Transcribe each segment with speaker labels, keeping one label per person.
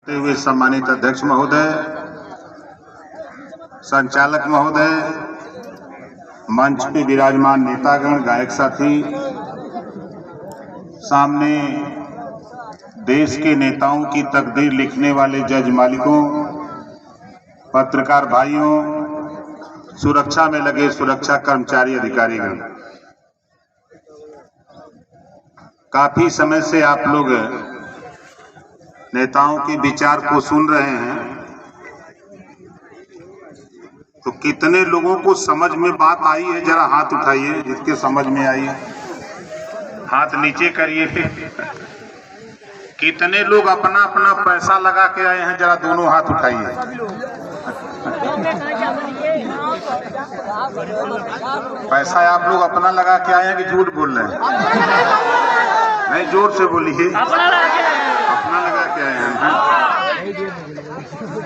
Speaker 1: हुए सम्मानित अध्यक्ष महोदय, संचालक महोदय, मंच पे विराजमान नेतागण, गायक साथी, सामने देश के नेताओं की तकदीर लिखने वाले जज मालिकों, पत्रकार भाइयों, सुरक्षा में लगे सुरक्षा कर्मचारी अधिकारीगण, काफी समय से आप लोग नेताओं के विचार को सुन रहे हैं, तो कितने लोगों को समझ में बात आई है? जरा हाथ उठाइए जिसके समझ में आई है, हाथ नीचे करिए। कितने लोग अपना अपना पैसा लगा के आए हैं? जरा दोनों हाथ उठाइए। पैसा आप लोग अपना लगा के आए हैं कि झूठ बोल रहे हैं? नहीं, जोर से बोलिए। अपना लगा के आए हैं।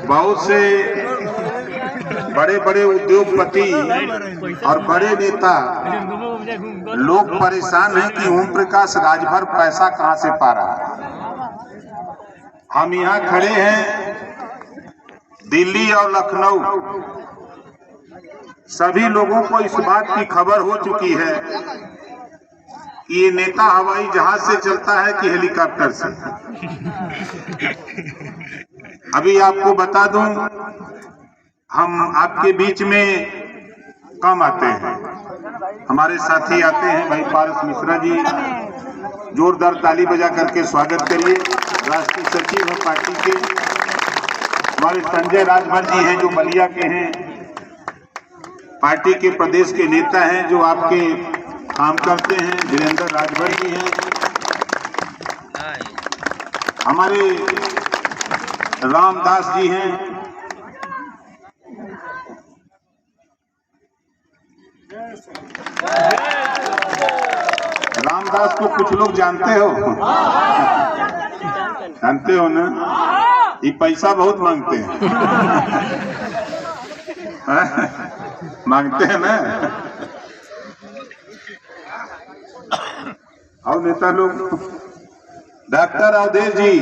Speaker 1: बहुत से बड़े बड़े उद्योगपति और बड़े नेता लोग परेशान हैं कि ओम प्रकाश राजभर पैसा कहां से पा रहा है। हम यहाँ खड़े हैं, दिल्ली और लखनऊ, सभी लोगों को इस बात की खबर हो चुकी है कि ये नेता हवाई जहाज से चलता है कि हेलीकॉप्टर से। अभी आपको बता दूं, हम आपके बीच में कम आते हैं, हमारे साथी आते हैं। भाई पारस मिश्रा जी, जोरदार ताली बजा करके स्वागत करिए। राष्ट्रीय सचिव हैं पार्टी के। हमारे संजय राजभर जी हैं जो बलिया के हैं, पार्टी के प्रदेश के नेता हैं जो आपके काम करते हैं। वीरेंद्र राजभर जी हैं। हमारे रामदास जी हैं। रामदास को कुछ लोग जानते हो? जानते हो ना? ये पैसा बहुत मांगते हैं। मांगते हैं ना? और नेता लोग, डॉक्टर अवधेश जी,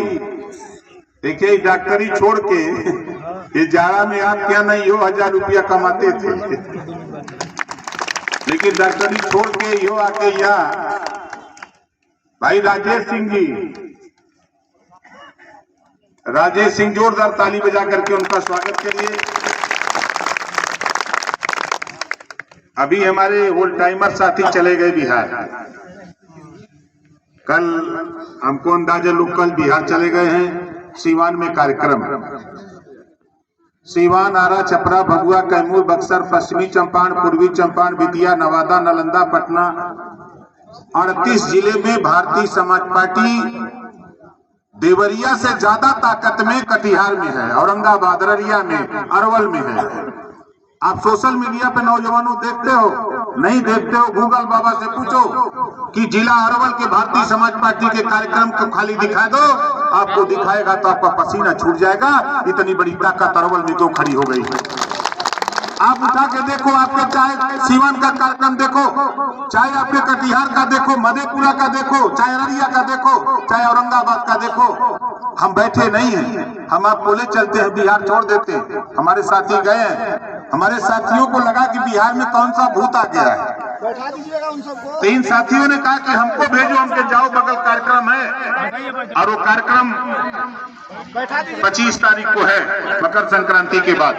Speaker 1: देखिए डॉक्टरी छोड़ के ये जाड़ा में आप क्या नहीं हो 1000 रुपया कमाते थे, लेकिन डॉक्टरी छोड़ के यो आके यहाँ भाई राजेश सिंह जी, राजेश सिंह, जोरदार ताली बजा करके उनका स्वागत करिए। अभी हमारे ओल्ड टाइमर साथी चले गए बिहार। कल हमको अंदाजा लोग कल बिहार चले गए हैं, सीवान में कार्यक्रम। सीवान, आरा, छपरा, भगुआ, कैमूर, बक्सर, पश्चिमी चंपारण, पूर्वी चंपारण, विदिया, नवादा, नालंदा, पटना, 38 जिले में भारतीय समाज पार्टी देवरिया से ज्यादा ताकत में कटिहार में है, औरंगाबाद, अररिया में, अरवल में है। आप सोशल मीडिया पे नौजवानों देखते हो? नहीं देखते हो? गूगल बाबा से पूछो कि जिला अरवल के भारतीय समाज पार्टी के कार्यक्रम को खाली दिखा दो, आपको दिखाएगा तो आपका पसीना छूट जाएगा। इतनी बड़ी ताकत अरवल में क्यों खड़ी हो गई है? आप उठा के देखो, आपके चाहे सीवान का कार्यक्रम देखो, चाहे आपके कटिहार का देखो, मधेपुरा का देखो, चाहे अररिया का देखो, चाहे औरंगाबाद का देखो। हम बैठे नहीं हैं, हम आपको ले चलते हैं, बिहार छोड़ देते हैं। हमारे साथी गए हैं, हमारे साथियों को लगा कि बिहार में कौन सा भूत आ गया है। बैठा दीजिएगा उन सबको। 3 साथियों ने कहा कि हमको भेजो, हमके जाओ, बगल कार्यक्रम है, और वो कार्यक्रम 25 तारीख को है, मकर संक्रांति के बाद।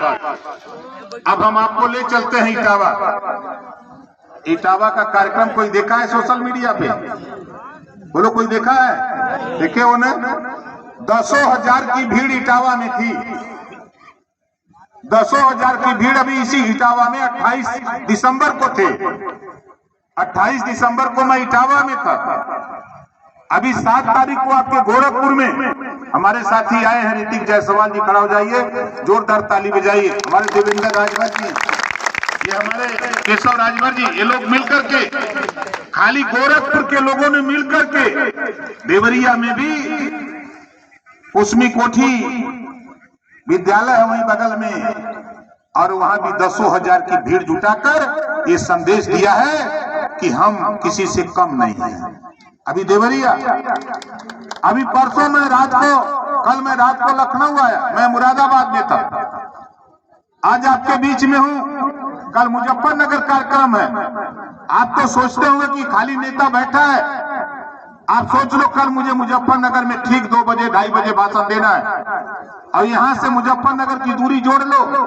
Speaker 1: अब हम आपको ले चलते हैं इटावा। इटावा का कार्यक्रम कोई देखा है सोशल मीडिया पे? बोलो, कोई देखा है? देखे हो ना? 10,000 की भीड़ इटावा में थी। 10,000 की भीड़ अभी इसी इटावा में 28 दिसंबर को थे। 28 दिसंबर को मैं इटावा में था। अभी 7 तारीख को आपके गोरखपुर में हमारे साथी आए हैं। ऋतिक जायसवाल जी, खड़ा हो जाइए, जोरदार ताली बजाइए। हमारे देवेंद्र राजभर जी, ये हमारे केशव राजभर जी, ये लोग मिलकर के, खाली गोरखपुर के लोगों ने मिलकर के देवरिया में भी कुसमी कोठी विद्यालय है वहीं बगल में, और वहां भी 10,000 की भीड़ जुटाकर ये संदेश दिया है कि हम किसी से कम नहीं हैं। अभी देवरिया, अभी परसों मैं कल मैं रात को लखनऊ आया, मैं मुरादाबाद में था, आज आपके बीच में हूं, कल मुजफ्फरनगर कार्यक्रम है। आप तो सोचते होंगे कि खाली नेता बैठा है, आप सोच लो कल मुझे मुजफ्फरनगर में ठीक 2 बजे 2:30 बजे भाषण देना है, और यहां से मुजफ्फरनगर की दूरी जोड़ लो,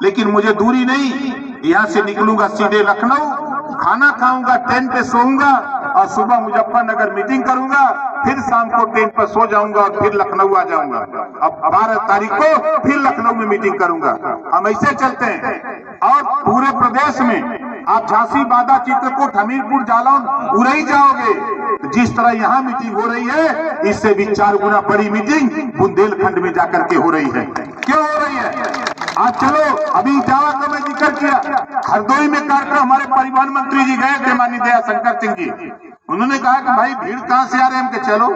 Speaker 1: लेकिन मुझे दूरी नहीं, यहां से निकलूंगा सीधे लखनऊ, खाना खाऊंगा, ट्रेन पे सोऊंगा और सुबह मुजफ्फरनगर मीटिंग करूंगा, फिर शाम को ट्रेन पर सो जाऊंगा और फिर लखनऊ आ जाऊंगा। अब 12 तारीख को फिर लखनऊ में मीटिंग करूंगा। हम ऐसे चलते हैं। और पूरे प्रदेश में आप झांसी, बादा, चित्रकूट, हमीरपुर, जालौन, उरई जाओगे, जिस तरह यहाँ मीटिंग हो रही है, इससे भी 4 गुना बड़ी मीटिंग बुंदेलखंड में जाकर के हो रही है। क्यों हो रही है? आज चलो, अभी जावा का मैं जिक्र किया, हरदोई में कार्यक्रम हमारे परिवहन मंत्री जी गए थे, माननीय दयाशंकर सिंह जी। उन्होंने कहा कि भाई भीड़ कहां से आ रहे हैं, हम के चलो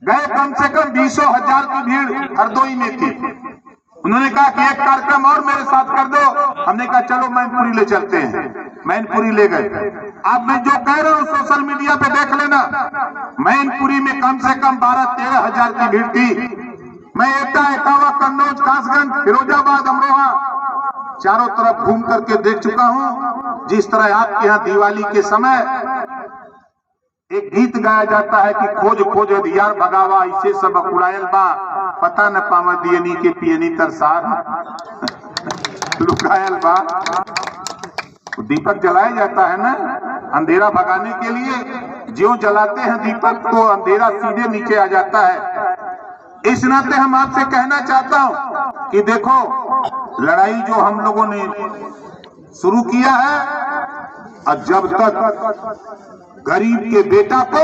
Speaker 1: गए, कम से कम 20,000 की भीड़ हरदोई में थी। उन्होंने कहा कि एक कार्यक्रम और मेरे साथ कर दो, हमने कहा चलो मैनपुरी ले चलते हैं, मैनपुरी ले गए। अब मैं जो कह रहा हूँ सोशल मीडिया पे देख लेना, मैनपुरी में कम से कम 12-13 हजार की भीड़ थी। मैं एटा, इटावा, कन्नौज, कासगंज, फिरोजाबाद, अमरोहा चारों तरफ घूम करके देख चुका हूं। जिस तरह आपके यहाँ दिवाली के समय एक गीत गाया जाता है कि खोज खोज अधियार भगावा, इसे सब उड़ायल बा, पता न पावा दियनी के पियनी तरसार लुकायल बा। दीपक जलाया जाता है ना अंधेरा भगाने के लिए, ज्यों जलाते हैं दीपक तो अंधेरा सीधे नीचे आ जाता है। इस नाते हम आपसे कहना चाहता हूं कि देखो, लड़ाई जो हम लोगों ने शुरू किया है, और जब तक गरीब के बेटा को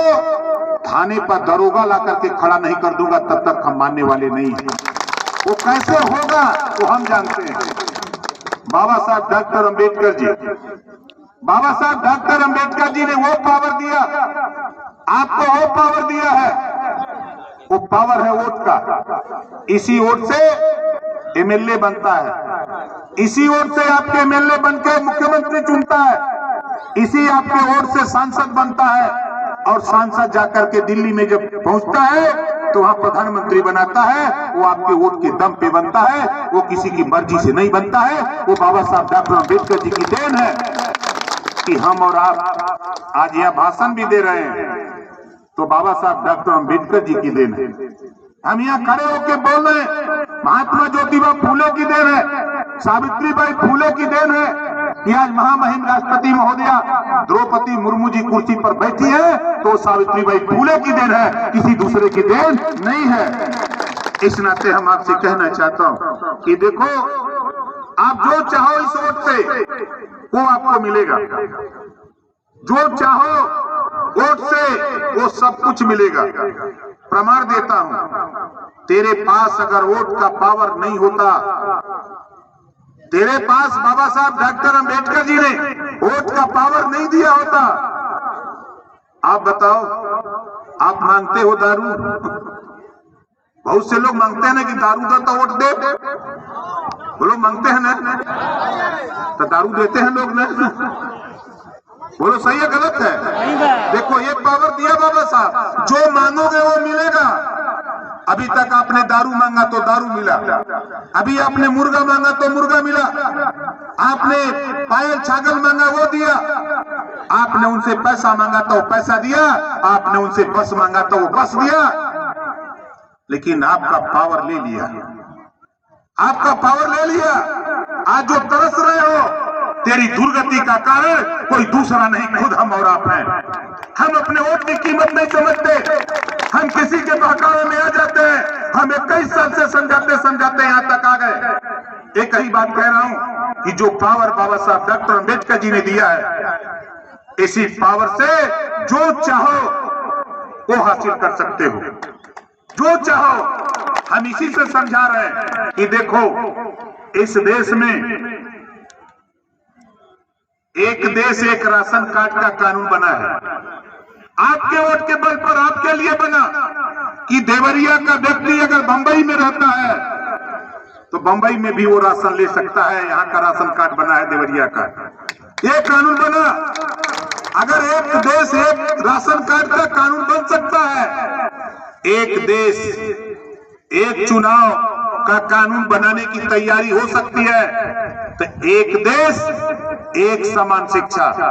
Speaker 1: थाने पर दरोगा ला करके खड़ा नहीं कर दूंगा, तब तक हम मानने वाले नहीं हैं। वो कैसे होगा वो हम जानते हैं। बाबा साहब डॉक्टर अंबेडकर जी, बाबा साहब डॉक्टर अंबेडकर जी ने वो पावर दिया, आपको वो पावर दिया है, वो पावर है वोट का। इसी वोट से एमएलए बनता है, इसी वोट से आपके एमएलए बनकर मुख्यमंत्री चुनता है, इसी आपके वोट से सांसद बनता है, और सांसद जाकर के दिल्ली में जब पहुंचता है तो वहां प्रधानमंत्री बनाता है। वो आपके वोट के दम पे बनता है, वो किसी की मर्जी से नहीं बनता है। वो बाबा साहब डॉक्टर अंबेडकर जी की देन है कि हम और आप आज यहाँ भाषण भी दे रहे हैं, तो बाबा साहब डॉक्टर अंबेडकर जी की देन है। हम यहाँ खड़े होकर बोल रहे हैं, महात्मा ज्योतिबा फूले की देन है, सावित्रीबाई फूले की देन है कि आज महामहिम राष्ट्रपति महोदया द्रौपदी मुर्मू जी कुर्सी पर बैठी है, तो सावित्रीबाई फूले की देन है, किसी दूसरे की देन नहीं है। इस नाते हम आपसे कहना चाहता हूं कि देखो, आप जो चाहो इस वोट से वो आपको मिलेगा, जो चाहो वोट से वो सब कुछ मिलेगा। प्रमाण देता हूं, तेरे पास अगर वोट का पावर नहीं होता, तेरे पास बाबा साहब डॉक्टर अंबेडकर जी ने वोट का पावर नहीं दिया होता, आप बताओ, आप मांगते हो दारू? बहुत से लोग मांगते हैं ना कि दारू दो तो वोट दे, वो लोग मांगते हैं ना, तो दारू देते हैं लोग ना। बोलो सही है गलत है? देखो ये पावर दिया बाबा साहब, जो मांगोगे वो मिलेगा। अभी तक आपने दारू मांगा तो दारू मिला, अभी आपने मुर्गा मांगा तो मुर्गा मिला, आपने पायल छागल मांगा वो दिया, आपने उनसे पैसा मांगा तो पैसा दिया, आपने उनसे बस मांगा तो वो बस दिया। लेकिन आपका पावर ले लिया, आपका पावर ले लिया। आज जो तरस रहे हो, तेरी दुर्गति का कारण कोई दूसरा नहीं, खुद हम और आप हैं। हम अपने वोट की कीमत नहीं समझते, हम किसी के बहकावे में आ जाते हैं। हम 21 साल से समझाते यहाँ तक आ गए। एक ही बात कह रहा हूं कि जो पावर बाबा साहब डॉक्टर अंबेडकर जी ने दिया है, इसी पावर से जो चाहो वो हासिल कर सकते हो, जो चाहो। हम इसी से समझा रहे हैं कि देखो, इस देश में एक देश एक राशन कार्ड का कानून बना है, आपके वोट के बल पर आपके लिए बना कि देवरिया का व्यक्ति अगर बंबई में रहता है तो बंबई में भी वो राशन ले सकता है। यहाँ का राशन कार्ड बना है देवरिया का, ये कानून बना। अगर एक देश एक राशन कार्ड का कानून बन सकता है, एक देश एक चुनाव का कानून बनाने की तैयारी हो सकती है, तो एक देश एक समान शिक्षा